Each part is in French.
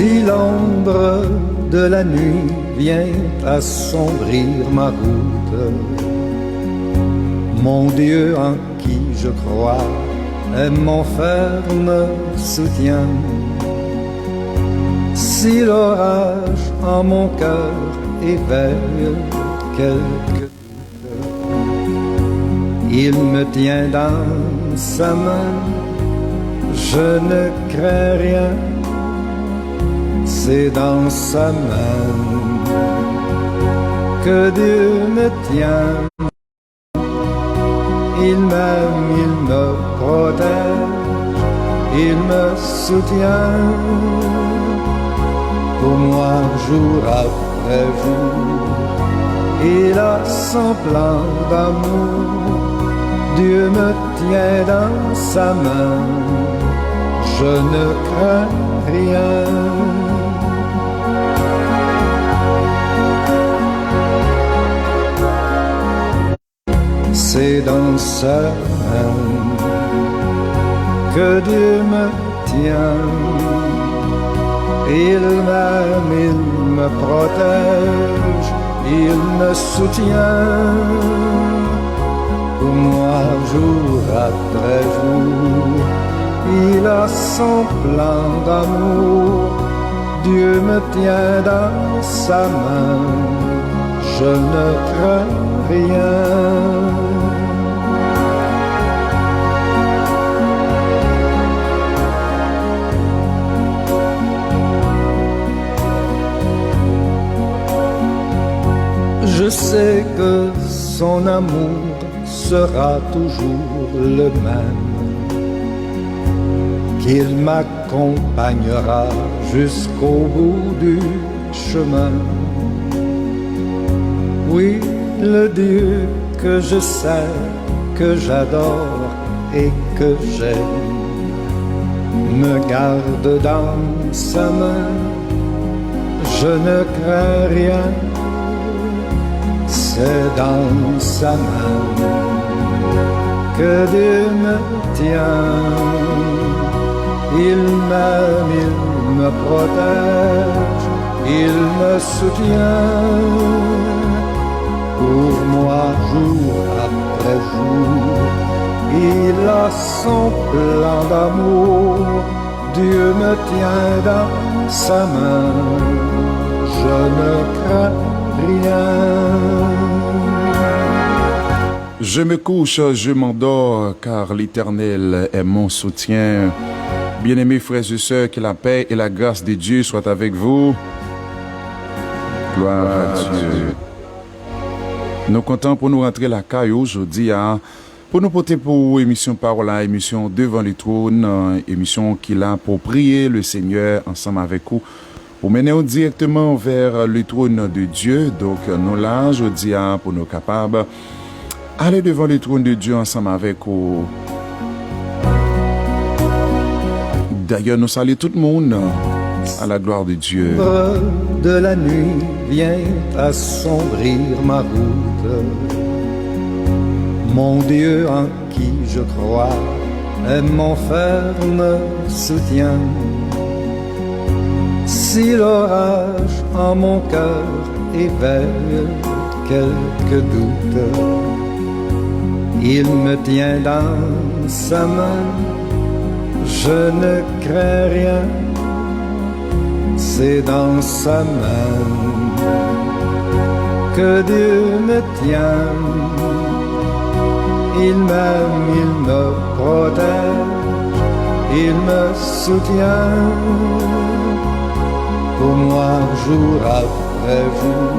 Si l'ombre de la nuit vient assombrir ma route, mon Dieu en qui je crois est mon ferme soutien. Si l'orage en mon cœur éveille quelques doutes, il me tient dans sa main, je ne crains rien, c'est dans sa main que Dieu me tient. Il m'aime, il me protège, il me soutient. Pour moi, jour après jour, il a son plan d'amour. Dieu me tient dans sa main, je ne crains rien. C'est dans sa main que Dieu me tient. Il m'aime, il me protège, il me soutient. Pour moi, jour après jour, il a son plan d'amour. Dieu me tient dans sa main, je ne crains rien. Je sais que son amour sera toujours le même, qu'il m'accompagnera jusqu'au bout du chemin. Oui, le Dieu que je sais, que j'adore et que j'aime, me garde dans sa main, je ne crains rien. C'est dans sa main que Dieu me tient. Il m'aime, il me protège, il me soutient. Pour moi, jour après jour, il a son plan d'amour. Dieu me tient dans sa main, je ne crains rien. Je me couche, je m'endors, car l'Éternel est mon soutien. Bien-aimés frères et sœurs, que la paix et la grâce de Dieu soient avec vous. Gloire à Dieu. Nous sommes contents pour nous rentrer la caille aujourd'hui, pour nous porter pour émission Parole, émission Devant le trône, émission qui a pour prier le Seigneur ensemble avec vous, pour mener directement vers le trône de Dieu. Donc nous là aujourd'hui pour nous capables aller devant le trône de Dieu ensemble avec vous. D'ailleurs, nous saluons tout le monde à la gloire de Dieu. De la nuit vient assombrir ma route. Mon Dieu en qui je crois est mon ferme soutien. Si l'orage en mon cœur éveille quelques doutes, il me tient dans sa main, je ne crains rien, c'est dans sa main que Dieu me tient. Il m'aime, il me protège, il me soutient. Pour moi, jour après jour,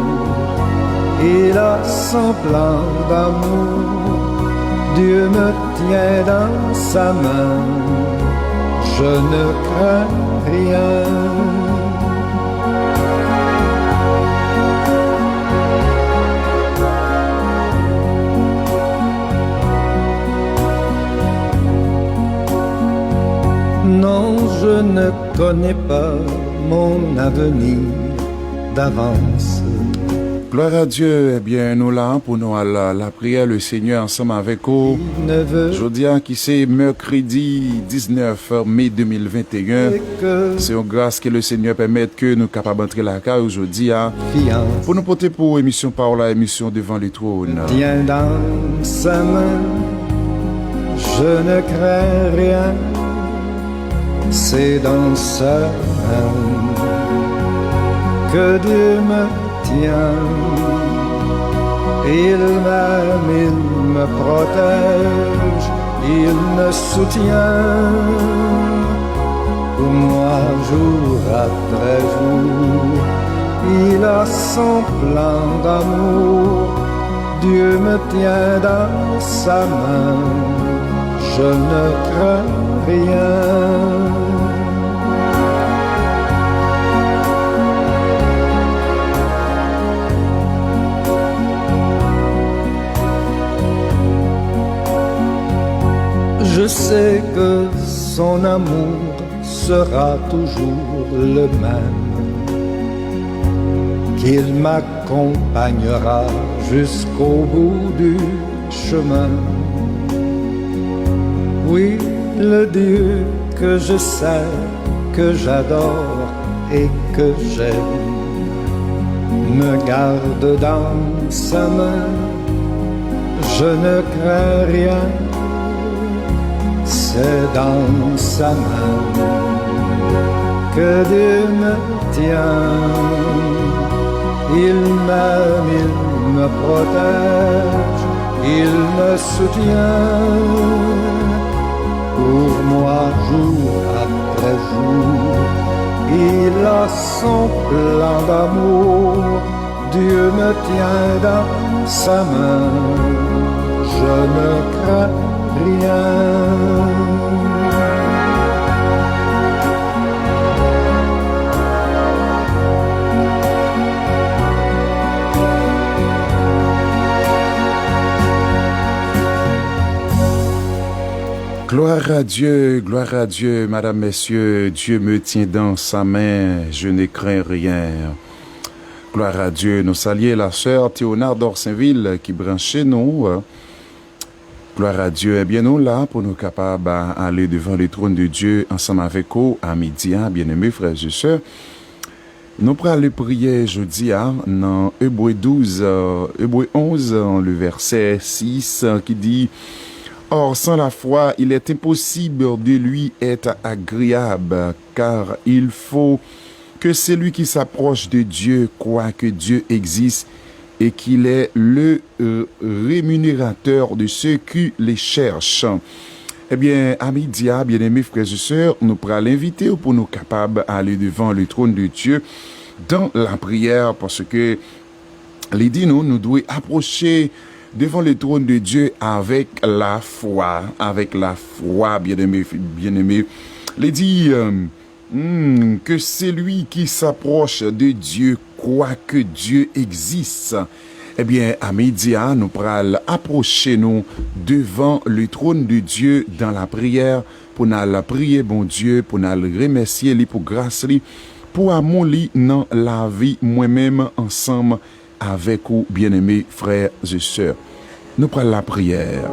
il a son plan d'amour. Dieu me tient dans sa main, je ne crains rien. Non, je ne connais pas mon avenir d'avance. Gloire à Dieu, eh bien, nous là pour nous à la prière, le Seigneur ensemble avec vous. Jeudi, qui c'est mercredi 19 mai 2021. C'est une grâce que le Seigneur permette que nous capables d'entrer la case aujourd'hui pour nous porter pour émission par la émission devant les trônes. Tiens dans sa main, je ne crains rien, c'est dans sa main que Dieu me tient. Il m'aime, il me protège, il me soutient. Pour moi, jour après jour, il a son plan d'amour. Dieu me tient dans sa main, je ne crains rien. Je sais que son amour sera toujours le même, qu'il m'accompagnera jusqu'au bout du chemin. Oui, le Dieu que je sais, que j'adore et que j'aime, me garde dans sa main, je ne crains rien. C'est dans sa main que Dieu me tient. Il m'aime, il me protège, il me soutient. Pour moi, jour après jour, il a son plan d'amour. Dieu me tient dans sa main, je ne crains rien. Gloire à Dieu, Madame, Messieurs, Dieu me tient dans sa main, je ne crains rien. Gloire à Dieu, nous saluons la sœur Théonard d'Orsainville qui branche chez nous. Gloire à Dieu, eh bien nous là pour nous capables d'aller devant le trône de Dieu ensemble avec vous à midi, bien-aimés frères et sœurs. Nous prenons le prier jeudi dans Hébreux 11, le verset 6 qui dit: Or, sans la foi, il est impossible de lui être agréable, car il faut que celui qui s'approche de Dieu croit que Dieu existe et qu'il est le rémunérateur de ceux qui les cherchent. Eh bien, à midi, bien-aimés frères et sœurs, nous pourrons l'inviter pour nous capables d'aller devant le trône de Dieu dans la prière, parce que les dit nous devons approcher devant le trône de Dieu avec la foi, bien-aimé. Les dit que celui qui s'approche de Dieu croit que Dieu existe. Eh bien, à midi, nous pourrons approcher nous devant le trône de Dieu dans la prière pour nous prier, bon Dieu, pour nous remercier lui pour grâce lui, pour amour lui dans la vie moi-même ensemble avec vous, bien-aimés frères et sœurs. Nous prenons la prière.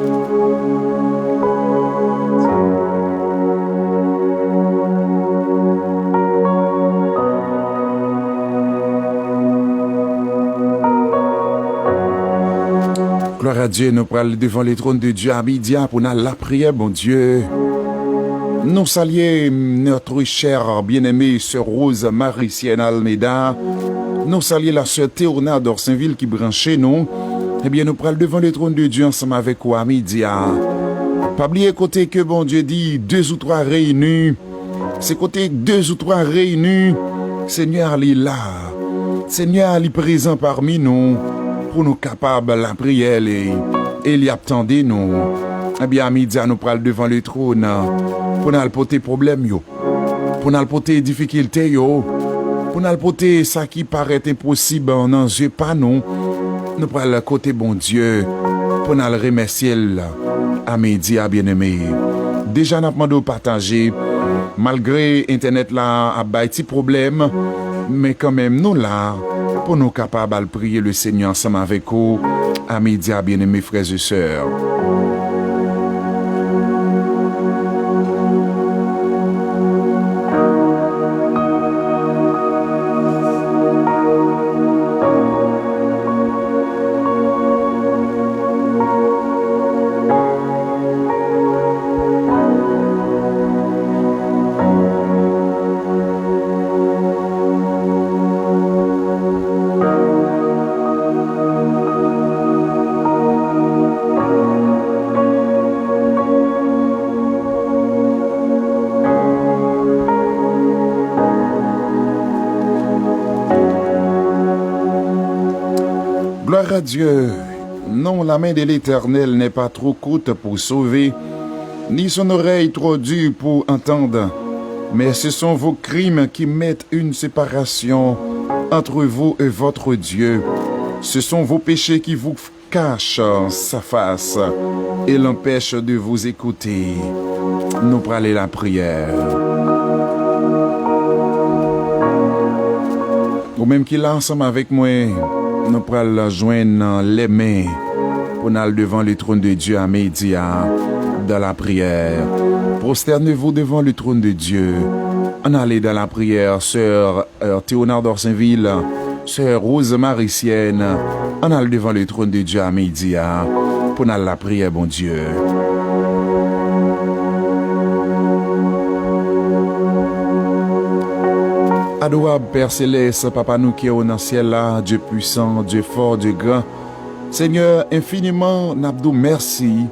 Gloire à Dieu, nous prenons devant les trônes de Dieu à midi pour nous la prière, bon Dieu. Nous saluons notre chère bien-aimée sœur Rose Maricienne Almeida. Nous saluons la sœur Théonard d'Orsainville qui branchait nous. Eh bien, nous prenons devant le trône de Dieu ensemble avec vous à midi. Pas oublier côté que bon Dieu dit 2 ou 3 réunis. C'est côté 2 ou 3 réunis. Seigneur, il est là. Seigneur, il est présent parmi nous pour nous capables la prière et il y attendait nous. Eh bien, à midi, nous prenons devant le trône pour nous porter problème yo, pour nous porter difficulté yo, pour nous porter ça qui paraît impossible dans yeux pas non. Nous prenons le côté bon Dieu pour nous remercier à midi, à bien-aimé. Déjà, nous avons partagé, malgré Internet là, a des petits problèmes, mais quand même, nous là, pour nous capables de prier le Seigneur ensemble avec vous, à midi, bien-aimés frères et sœurs. Gloire à Dieu. Non, la main de l'Éternel n'est pas trop courte pour sauver, ni son oreille trop dure pour entendre. Mais ce sont vos crimes qui mettent une séparation entre vous et votre Dieu. Ce sont vos péchés qui vous cachent sa face et l'empêchent de vous écouter. Nous parlons la prière. Ou même qu'il est ensemble avec moi, nous prenons joindre les mains pour aller devant le trône de Dieu à midi dans la prière. Prosternez-vous devant le trône de Dieu. On allait dans la prière, sœur Théonard d'Orsainville, sœur Rose Maricienne. On allait devant le trône de Dieu à midi pour aller la prière, bon Dieu. Adorable Père Céleste, Papa nous qui est au ciel là, Dieu puissant, Dieu fort, Dieu grand. Seigneur, infiniment, n'abdou merci.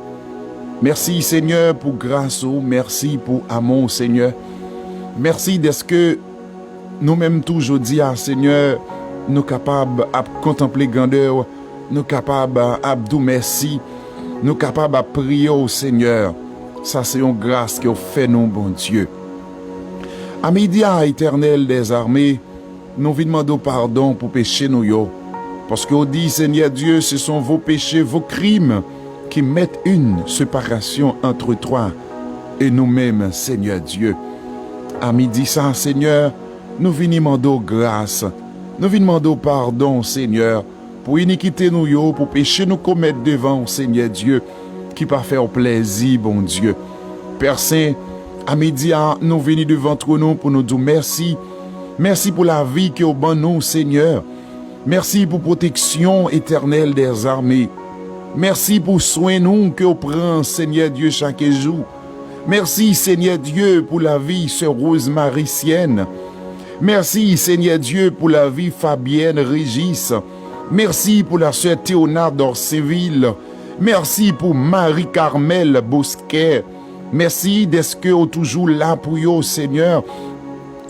Merci Seigneur pour grâce, merci pour amour Seigneur. Merci d'être que nous-mêmes toujours dit à Seigneur, nous capables de contempler grandeur, nous capables d'abdou merci, nous capables de prier au Seigneur. Ça c'est une grâce que fait nous, bon Dieu. À midi, éternel des armées, nous vous demandons pardon pour pécher nous yo. Parce qu'on dit, Seigneur Dieu, ce sont vos péchés, vos crimes qui mettent une séparation entre toi et nous-mêmes, Seigneur Dieu. À midi, ça, Seigneur, nous vous demandons grâce. Nous vous demandons pardon, Seigneur, pour iniquité nous yo, pour péché nous commettre devant, Seigneur Dieu, qui pas faire plaisir, bon Dieu. Père Saint, à midi, nous venons devant nous pour nous dire merci. Merci pour la vie que vous bon nous, Seigneur. Merci pour protection éternelle des armées. Merci pour soin nous que vous prenez, Seigneur Dieu, chaque jour. Merci, Seigneur Dieu, pour la vie, sœur Rose Maricienne. Merci, Seigneur Dieu, pour la vie, Fabienne Régis. Merci pour la sœur Théonard d'Orsainville. Merci pour Marie-Carmel Bosquet. Merci d'être que vous toujours là pour vous, Seigneur.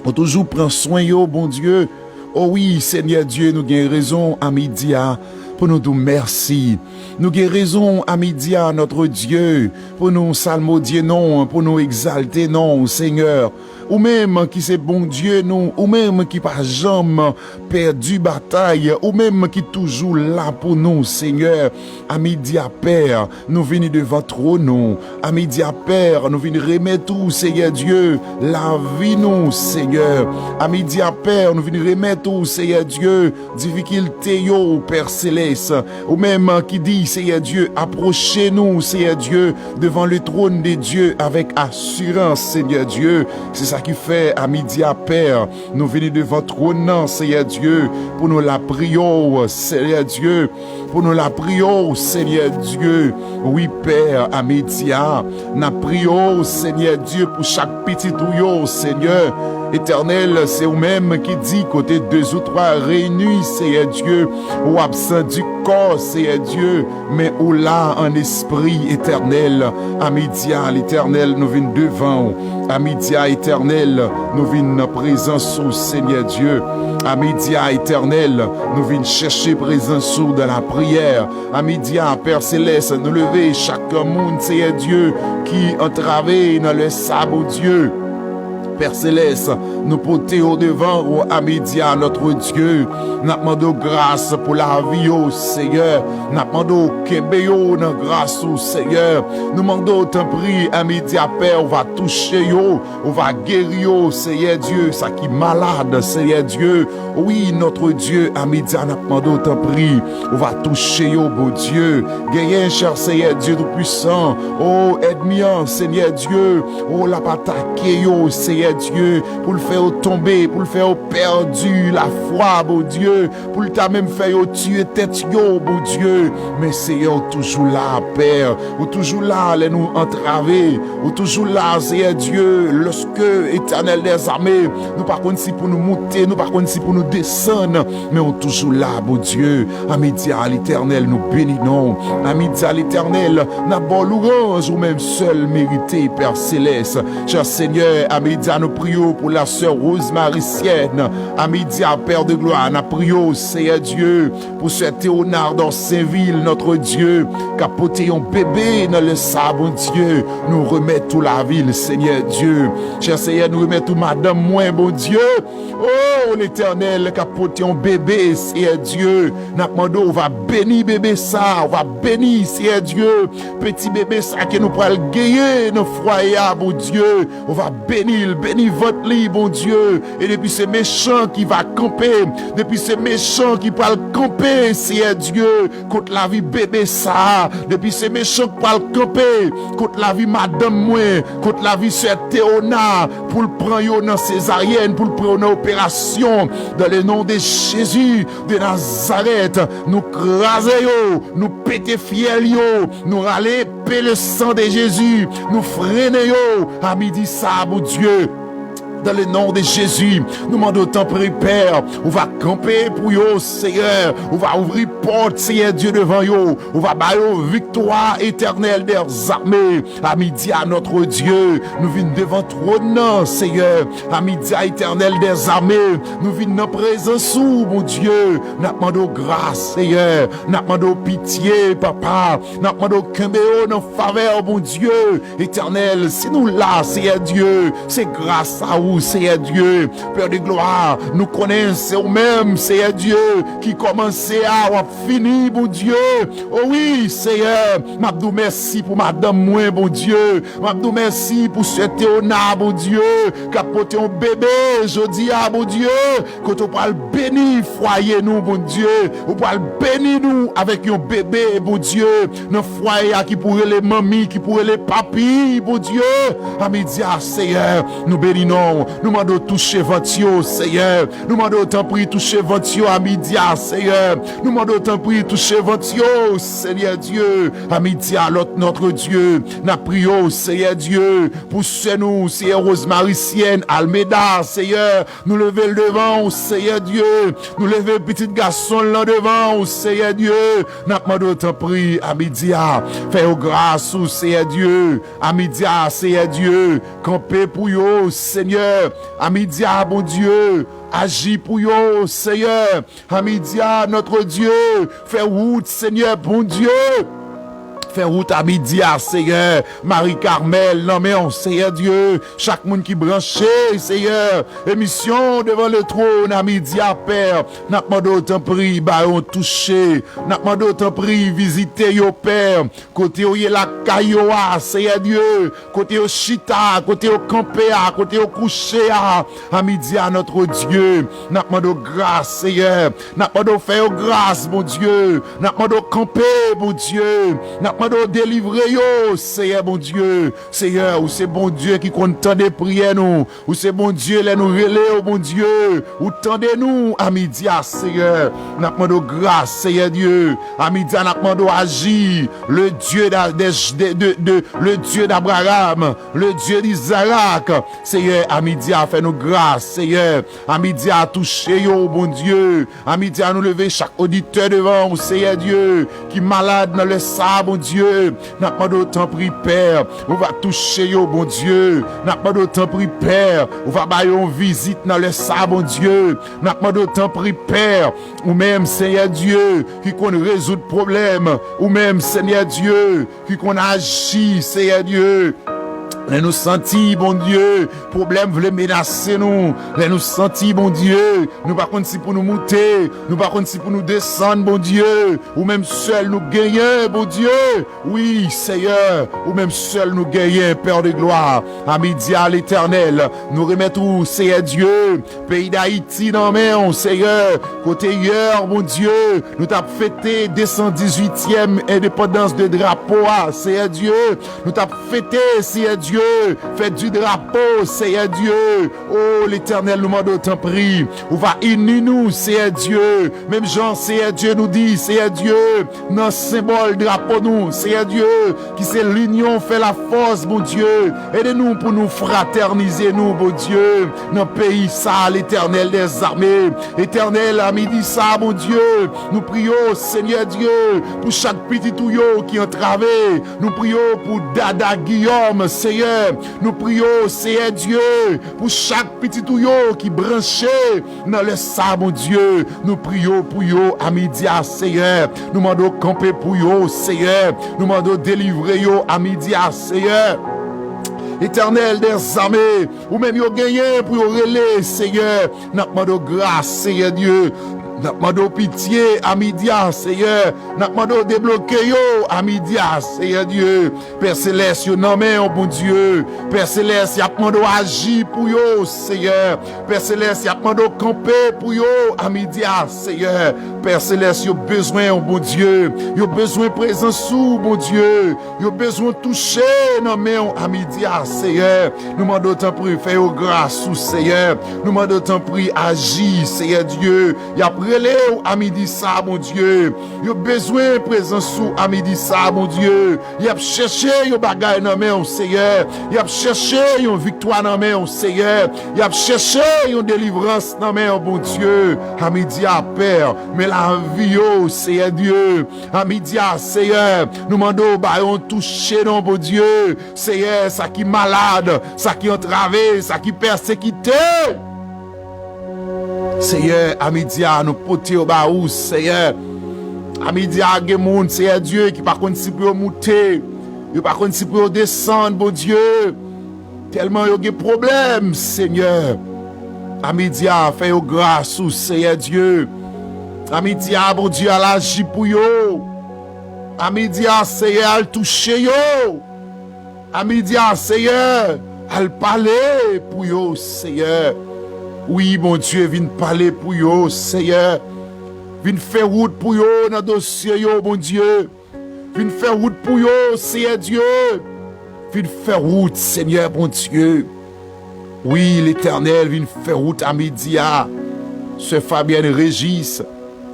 Vous toujours prend soin de bon Dieu. Oh oui, Seigneur Dieu, nous avons raison à midi pour nous dire merci. Nous avons raison à midi à notre Dieu pour nous salmodier non, pour nous exalter non, Seigneur. Ou même qui c'est bon Dieu nous, ou même qui pas jamais perdu bataille, ou même qui toujours là pour nous, Seigneur. À midi à Père, nous venons devant trône, à midi à Père, nous venons remettre tout, Seigneur Dieu, la vie nous, Seigneur. À midi à Père, nous venons remettre tout, Seigneur Dieu, difficulté yo, Père Céleste, ou même qui dit, Seigneur Dieu, approchez-nous, Seigneur Dieu, devant le trône de Dieu avec assurance, Seigneur Dieu. C'est ça qui fait à midi à Père, nous venons devant trône, Seigneur Dieu, pour nous la prions, Seigneur Dieu, pour nous la prions, Seigneur Dieu. Oui, Père, à midi à, nous prions, Seigneur Dieu, pour chaque petit ouïe, Seigneur. Éternel, c'est vous-même qui dit, côté 2 ou 3 réunis, Seigneur Dieu, ou absent du corps, Seigneur Dieu, mais ou là en esprit éternel. À midi à l'Éternel, nous venons devant. À midi à éternel, nous venons en présence au Seigneur Dieu. À midi à éternel, nous venons chercher présence dans la prière. À midi à Père Céleste, nous lever chaque monde, Seigneur Dieu, qui entravé dans le sabot Dieu. Père Céleste, nous porter au devant, oh, à midi, à notre Dieu. Nous demandons grâce pour la vie, oh Seigneur. Nous demandons Kébéo, dans grâce, oh Seigneur. Nous demandons ton prix, à midi, à Père, on va toucher, yo, on va guérir, oh Seigneur Dieu, ça qui est malade, Seigneur Dieu. Oui, notre Dieu, à midi, nous demandons ton prix, on va toucher, yo, beau Dieu. Guérir, cher Seigneur Dieu tout-puissant. Oh, aide-moi, Seigneur Dieu. Oh, la pataqué, yo, Seigneur Dieu, pour le faire tomber, pour le faire perdu la foi, beau Dieu, pour le ta même faire tuer tête, yo, beau Dieu. Mais Seigneur, toujours là, Père, ou toujours là, les nous entraver, ou toujours là, Seigneur Dieu, lorsque éternel des armées, nous par contre si pour nous monter, nous par contre si pour nous descendre, mais on toujours là, beau Dieu. À midi à l'éternel, nous bénissons. À midi à l'éternel, n'a pas l'orange ou même seul mérité, Père Céleste. Cher Seigneur, à midi nous prions pour la sœur Rose Maricienne. À midi à Père de gloire, nous prions, Seigneur Dieu, pour ce Théonard dans Saint-Ville, notre Dieu, capoter un bébé dans le sable, bon Dieu. Nous remettons la ville, Seigneur Dieu. Cher Seigneur, nous remettons Madame Moins, bon Dieu. Oh, l'éternel, capoter un bébé, Seigneur Dieu. Nous demandons, on va bénir bébé ça, on va bénir, Seigneur Dieu. Petit bébé ça que nous pourrons le gagner, nos foyers, bon Dieu. On va bénir votre lit, bon Dieu. Et depuis ces méchants qui va camper, depuis ces méchants qui parlent camper, Seigneur Dieu, contre la vie bébé ça, depuis ces méchants qui parlent camper, contre la vie madame moi, contre la vie sœur Théona, pour le prendre dans césarienne, pour le prendre en opération, dans le nom de Jésus de Nazareth, nous craser nous péter fiel nous râler le sang de Jésus, nous freiner à midi ça, mon Dieu. Dans le nom de Jésus, nous demandons tant prier, Père. On va camper pour yo, Seigneur. On va ouvrir porte, Seigneur Dieu, devant yo. On va bailler victoire éternelle des armées. À midi, à notre Dieu, nous venons devant trône, Seigneur. À midi, à éternel des armées, nous venons en présence, mon Dieu. Nous demandons grâce, Seigneur. Nous demandons pitié, Papa. Nous demandons qu'embéo dans faveur, mon Dieu. Éternel, si nous là, Seigneur Dieu, c'est grâce à vous, Seigneur Dieu, Père de gloire, nous connaissons vous-même, Seigneur Dieu, qui commençait à finir, bon Dieu. Oh oui, Seigneur, m'abdou merci pour madame moi, bon Dieu. M'abdou merci pour ce Théonard, bon Dieu, qui a porté un bébé, je dis, ah, bon Dieu, quand on parle béni, foyer nous, bon Dieu, on parle béni nous avec un bébé, bon Dieu, nos foyer qui pourrait les mamies, qui pourrait les papis, bon Dieu, à midi, Seigneur, nous bénissons. Nous demandons toucher votre Seigneur. Nous demandons tant prix toucher votre à midi, Seigneur. Nous demandons tant prix toucher votre Seigneur Dieu. À midi, notre Dieu. Nous prions, Seigneur Dieu, pour nous, Seigneur Rose Maricienne, Almeida, Seigneur. Nous lever le devant, Seigneur Dieu. Nous lever petit garçon là devant, Seigneur Dieu. Nous demandons tant prix à midi, faire grâce, Seigneur Dieu. À midi, Seigneur Dieu. Camper pour vous, Seigneur. À midi, bon Dieu, agis pour yo, Seigneur. À midi, notre Dieu, fais route, Seigneur, bon Dieu. Fais route à midi, Seigneur. Marie-Carmel, non mais on, Seigneur Dieu. Chaque monde qui branché, Seigneur. Émission devant le trône à midi, Père. N'a pas d'autant prix, bah on touché. N'a pas d'autant prix, visiter yo, Père. Côté où y la cailloua, Seigneur Dieu. Côté au chita, côté au campé, côté au couché, à midi, notre Dieu. N'a pas de grâce, Seigneur. N'a pas de faire grâce, mon Dieu. N'a pas de camper, mon Dieu. N'a pas de délivrer, yo, Seigneur, mon Dieu. Seigneur, ou c'est bon Dieu qui compte tant de prières, nous. Ou c'est bon Dieu, les nous relais, mon Dieu. Ou tendez-nous à midi, Seigneur. N'a pas de grâce, Seigneur Dieu. À midi, n'a pas de agir. Le Dieu le Dieu d'Abraham, le Dieu d'Isaac. Seigneur, à midi, a fait nous grâce, Seigneur. À midi, a touché, yo, bon Dieu. À midi, a nous lever chaque auditeur devant, Seigneur Dieu, qui est malade dans le sable, bon Dieu. N'a pas d'autant pris, Père. On va toucher, yo, bon Dieu. N'a pas d'autant pris, Père. On va bailler une visite dans le sable, bon Dieu. N'a pas d'autant pris, Père. Ou même, Seigneur Dieu, qui qu'on résout le problème. Ou même, Seigneur Dieu, qui qu'on agit, Seigneur Dieu. Les nous sentis, bon Dieu, problème voulait menacer nous. Les nous sentis, bon Dieu, nous par contre si pour nous monter, nous par contre si pour nous descendre, bon Dieu, ou même seul nous gagner, bon Dieu. Oui, Seigneur, ou même seul nous gagner, Père de gloire. À midi à l'Éternel, nous remettons, Seigneur Dieu, pays d'Haïti dans main, Seigneur, côté hier, bon Dieu, nous t'avons fêté 218e indépendance de drapeau, Seigneur Dieu, nous t'avons fêté, Seigneur Dieu, faites du drapeau, Seigneur Dieu. Oh, l'Éternel nous demande autant prie. On va unir nous, Seigneur Dieu. Même Jean, Seigneur Dieu nous dit, Seigneur Dieu, dans symbole drapeau nous, Seigneur Dieu, qui c'est l'union fait la force, bon Dieu. Aidez-nous pour nous fraterniser, nous, bon Dieu, dans le pays ça, l'Éternel des armées. Éternel, à midi ça, bon Dieu, nous prions, Seigneur Dieu, pour chaque petit touillot qui est entravé. Nous prions pour Dada Guillaume, Seigneur. Nous prions, Seigneur Dieu, pour chaque petit touillot qui branché dans le sang, mon Dieu. Nous prions pour yo à midi, Seigneur. Nous demandons camper pour yo, Seigneur. Nous demandons délivrer yo à midi, Seigneur. Éternel des armées, ou même yo gagné pour yo relais, Seigneur. Nous demandons grâce, Seigneur Dieu. Nous demandons pitié à midi, Seigneur. Nous demandons débloquer yo à midi, Seigneur Dieu. Père Céleste, yo non mais bon Dieu. Père Céleste, y a demandé agir pour yo, Seigneur. Père Céleste, y a demandé camper pour yo à midi, Seigneur. Père Céleste, yo besoin, bon Dieu. Yo besoin présence sous, bon Dieu. Yo besoin toucher non mais à midi, Seigneur. Nous demandons tant prix, fais yo grâce sous, Seigneur. Nous demandons tant prix, agir, Seigneur Dieu. Y a relève à midi ça, mon Dieu. Yo besoin présence sous à midi ça, mon Dieu. Y a cherché yo bagay nan men, Seigneur. Y a cherché yon victoire nan men, Seigneur. Y a cherché yon délivrance nan men, bon Dieu. À midi à Père, mais la vie yo, Seigneur Dieu. À midi à Seigneur, nous demandons ba yon toucher non, bon Dieu. Seigneur, ça qui malade, ça qui entravé, ça qui persécuté. Seigneur, à midi, nous porter au baou, Seigneur. À midi, il y a des gens, Seigneur Dieu, qui par contre, si pour monter, par contre, si pour descendre, bon Dieu, tellement il y a des problèmes, Seigneur. À midi, fais grâce, Seigneur Dieu. À midi, bon Dieu, à l'agir pour yo. À midi, Seigneur, à toucher yo. À midi, Seigneur, à parler pour yo, Seigneur. Oui, mon Dieu, viens parler pour yo, Seigneur. Viens faire route pour yo dans le dossier, yo, mon Dieu. Viens faire route pour yo, Seigneur Dieu. Viens faire route, Seigneur, mon Dieu. Oui, l'Éternel, viens faire route à midi. Sœur Fabienne Régis,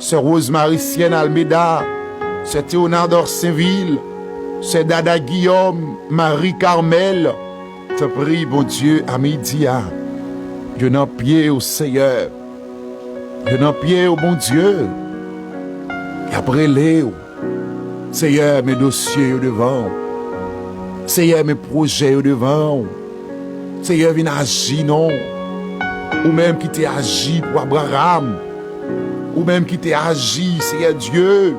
Sœur Rosemary Sienne Almeida, Sœur Théonard d'Orsainville, Sœur Dada Guillaume, Marie Carmel. Te prie, bon Dieu, à midi. Je n'en pied au Seigneur. Je n'en pied au bon Dieu. Et après les, Seigneur, mes dossiers au devant. Seigneur, mes projets au devant. Seigneur, viens agir, non. Ou même qui t'est agi pour Abraham. Ou même qui t'est agi, Seigneur Dieu.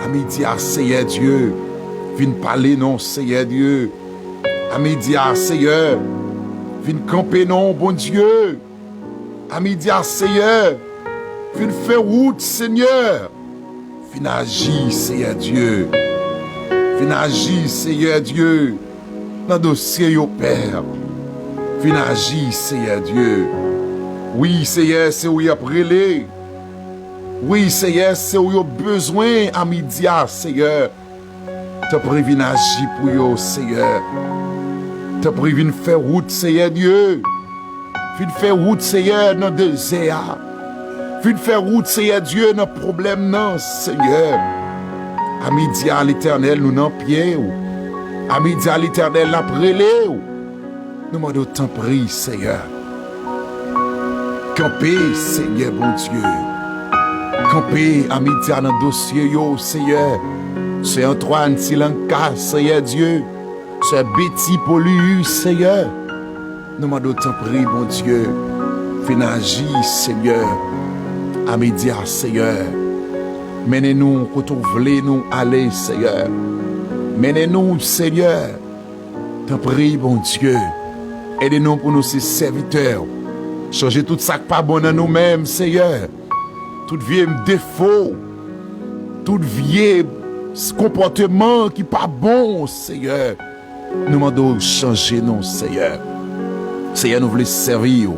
À midi, Seigneur Dieu. Viens parler, non, Seigneur Dieu. À midi, Seigneur. Viens camper, non, bon Dieu. À midi, Seigneur. Viens faire route, Seigneur. Viens agir, Seigneur Dieu. Viens agir, Seigneur Dieu. Dans le dossier, au Père. Viens agir, Seigneur Dieu. Oui, Seigneur, c'est où il y a brûlé. Oui, Seigneur, c'est où il y a besoin à midi, Seigneur. Te prie, viens agir pour eux, Seigneur. Te prie, viens faire route, Seigneur Dieu. Viens faire route, Seigneur, dans le désert. Viens faire route, Seigneur Dieu, dans le problème, non, Seigneur. À midi, à l'Éternel, nous n'en pied. À midi, à l'Éternel, la prélé. Nous m'en t'en prie, Seigneur. Camper, Seigneur, bon Dieu. Camper, à midi, dans le dossier, yo, Seigneur. C'est Antoine Silanka, Seigneur Dieu. C'est Betty Paulus, Seigneur. Nous m'en t'en prie, bon Dieu. Viens agir, Seigneur. À midi, Seigneur. Menez-nous, quand vous voulez nous aller, Seigneur. Menez-nous, Seigneur. T'en prie, bon Dieu. Aidez-nous pour nous, ces serviteurs. Changer tout ça qui pas bon dans nous-mêmes, Seigneur. Tout vieux défaut. Tout vieux comportement qui pas bon, Seigneur. Nous demandons changer, non, Seigneur. Seigneur, nous voulons servir.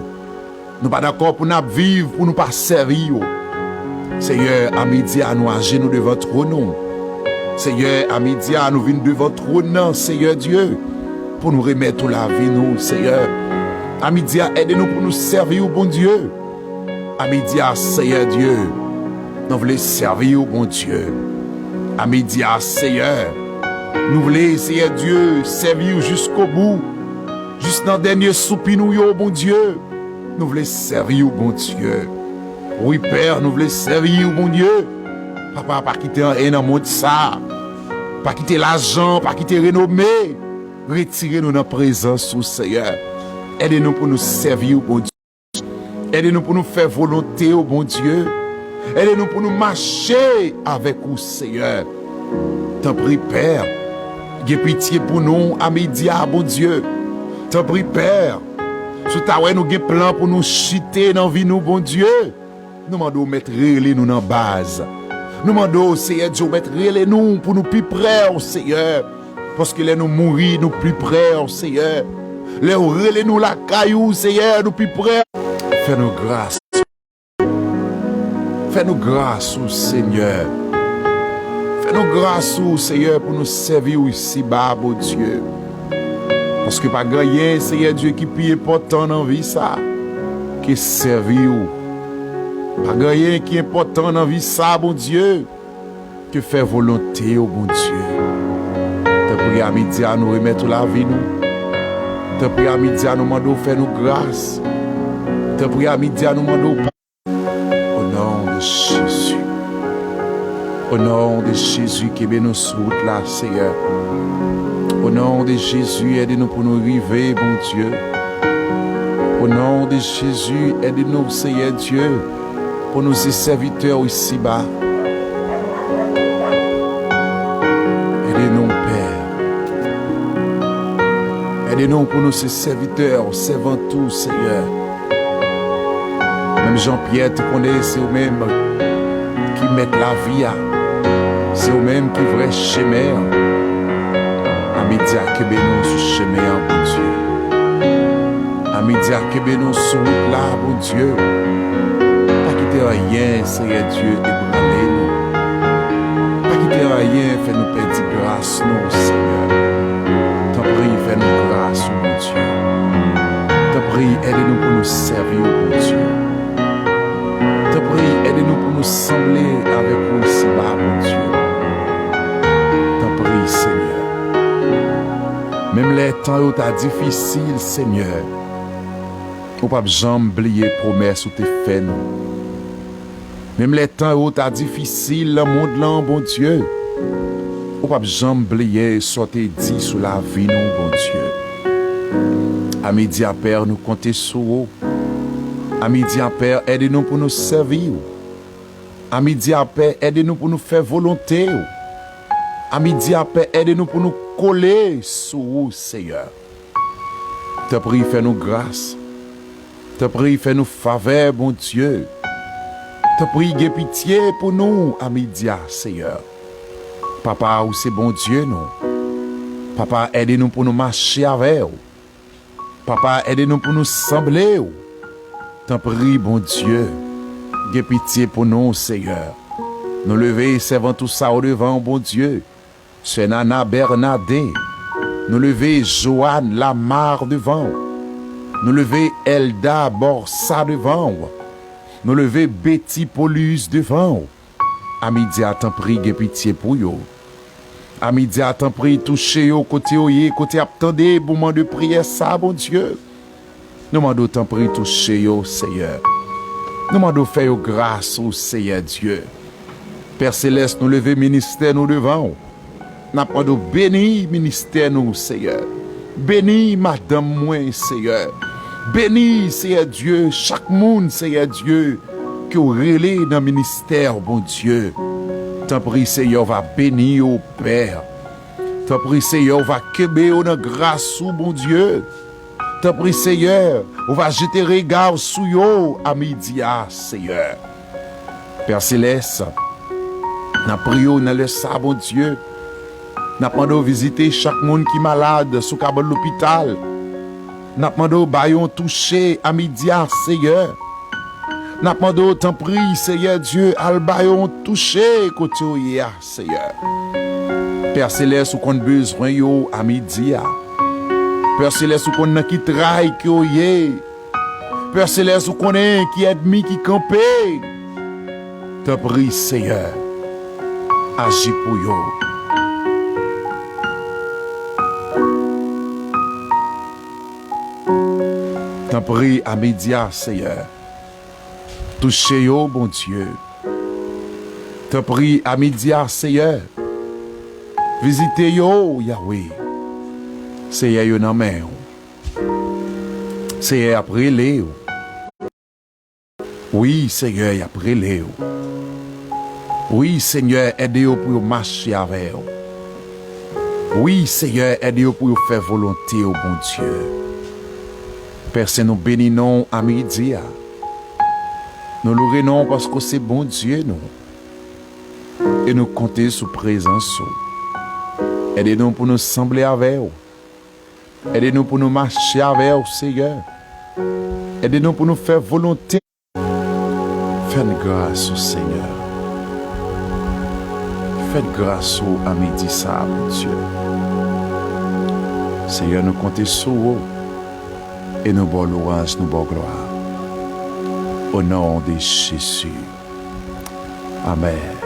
Nous pas d'accord pour nous vivre, pour nous pas servir. Seigneur, à midi, à nous agir nous devant votre nom. Seigneur, à midi, à nous venir devant votre nom, Seigneur Dieu, pour nous remettre la vie, nous, Seigneur. À midi, aidez-nous pour nous servir, bon Dieu. À midi, Seigneur Dieu, nous voulons servir, bon Dieu. À midi, Seigneur, nous voulons, Seigneur Dieu, servir jusqu'au bout. Juste dans le dernier soupir, nous, bon Dieu. Nous voulons servir, bon Dieu. Oui, Père, nous voulons servir, bon Dieu. Papa, pas quitter un dans le monde ça. Pas quitter l'argent, pas quitter renommée. Retirez-nous dans la présence, Seigneur. Aidez-nous pour nous servir, bon Dieu. Aidez-nous pour nous faire volonté, bon Dieu. Aidez-nous pour nous marcher avec vous, Seigneur. T'en prie, Père. Aie pitié pour nous, à midi, bon Dieu. T'en prie, Père. Sous ta ouais, nous avons plan pour nous chiter dans la vie, nous, bon Dieu. Nous demandons de mettre nous dans la base. Nous demandons, Seigneur Dieu, mettre nous pour nous plus près, Seigneur. Parce que les nous mourir, nous plus près, Seigneur. Les nous la caillou, Seigneur, nous plus près. Fais-nous grâce. Fais-nous grâce, Seigneur. Fais-nous grâce, Seigneur, pour nous servir ici, bas, bon Dieu. Parce que pas gagner, Seigneur Dieu, qui est important dans la vie, ça, qui servir. Pas gagner qui est important dans la vie, ça, bon Dieu, que faire volonté, oh bon Dieu. Te prie à midi à nous remettre la vie, nous. Te prie à midi à nous demander faire nous grâce. Te prie à midi à nous demander au nom de Jésus. Au nom de Jésus qui est nous sur route là, Seigneur. Au nom de Jésus, aidez-nous pour nous arriver, bon Dieu. Au nom de Jésus, aidez-nous, Seigneur Dieu, pour nous ces serviteurs ici-bas. Aidez-nous, Père. Aidez-nous pour nous ces serviteurs, servant tout, Seigneur. Même Jean-Pierre, tu connais, c'est eux-mêmes qui mettent la vie à. C'est eux-mêmes qui vrai chemin. À midi à Québec, sur chemin, bon Dieu. À midi à Québec, sur route là, bon Dieu. Pas quitter rien, Seigneur Dieu, ébranlez-nous. Pas quitter rien, fais-nous perdre grâce, non, Seigneur. T'en prie, fais-nous grâce, mon Dieu. T'en prie, aidez-nous pour nous servir, mon Dieu. T'en prie, aidez-nous pour nous sembler avec vous ici-bas, mon Dieu. T'en prie, Seigneur. Même les temps où t'as difficile, Seigneur, ou pas jamais oublier promesse ou t'es fait nous. Même les temps où t'as difficile, le monde là, bon Dieu, ou pas jamais oublier ce que t'es dit sur la vie, non, bon Dieu. À midi à Père, nous comptons sur vous. À midi à Père, aidez-nous pour nous servir. À midi à Père, aidez-nous pour nous faire volonté. À midi à Père, aidez-nous pour nous coller sur vous, Seigneur. Te prie, fais-nous grâce. Te prie, fais-nous faveur, bon Dieu. Te prie, aie pitié pour nous à midi, Seigneur. Papa, ou c'est bon Dieu, non? Papa, aidez-nous pour nous marcher avec vous. Papa, aidez-nous pour nous sembler. Te prie, bon Dieu. Aie pitié pour nous, Seigneur. Nous lever, servant tout ça au devant, bon Dieu. C'est Nana Bernadé. Nous lever Joanne Lamar devant. Nous lever Elda Borsa devant. Nous lever Betty Paulus devant. À midi, à t'en prie, aie pitié pour yo. À midi, à t'en prie, touchez yo, côté oye, côté attendez, moment de prière, ça, bon Dieu. Nous demandons t'en prie, touchez yo, Seigneur. Nous demandons faire yo grâce au Seigneur Dieu. Père Céleste, nous lever ministère, nous devant. Nous demandons béni ministère, nous, Seigneur. Béni madame moi, Seigneur. Béni, Seigneur Dieu, chaque monde, Seigneur Dieu, qui au relais dans le ministère, bon Dieu. T'en prie, Seigneur, va bénir au Père. Te prie, Seigneur, on va québer dans grâce sous bon Dieu. Te prie, Seigneur, on va jeter regard sous yo à midi, Seigneur. Père Céleste, n'a prié dans le ça, bon Dieu. N'a demandé visiter chaque monde qui est malade sous cabane l'hôpital. N'a demandé bayon touché à midi, Seigneur. N'a demandé t'en prie, Seigneur Dieu, al bayon touché côté hier, Seigneur. Père Céleste, ou qu'on besoin yo à midi. Père Céleste, ou qu'on qui travaille qui oye. Père Céleste, ou qu'on est qui ennemi qui campé. Te prie, Seigneur, agis pour yo. T'en prie à midi, Seigneur. Touchez yo, bon Dieu. Te prie à midi, Seigneur. Visitez yo, Yahweh. Seigneur, yo nan men yo. Seigneur, après les yo. Oui, Seigneur, après les yo. Oui, Seigneur, aidez-yo pour marcher avec yo. Oui, Seigneur, aidez-yo pour faire volonté au bon Dieu. Père, nous bénissons à midi. Nous le renons parce que c'est bon Dieu, nous. Et nous comptons sous présence. Aidez-nous pour nous sembler avec vous. Aidez-nous pour nous marcher avec vous, Seigneur. Aidez-nous pour nous faire volonté. Faites grâce au Seigneur. Faites grâce à midi ça, mon Dieu. Seigneur, nous comptons sur vous. Et nous bon louange, nous bon gloire. Au nom de Jésus. Amen.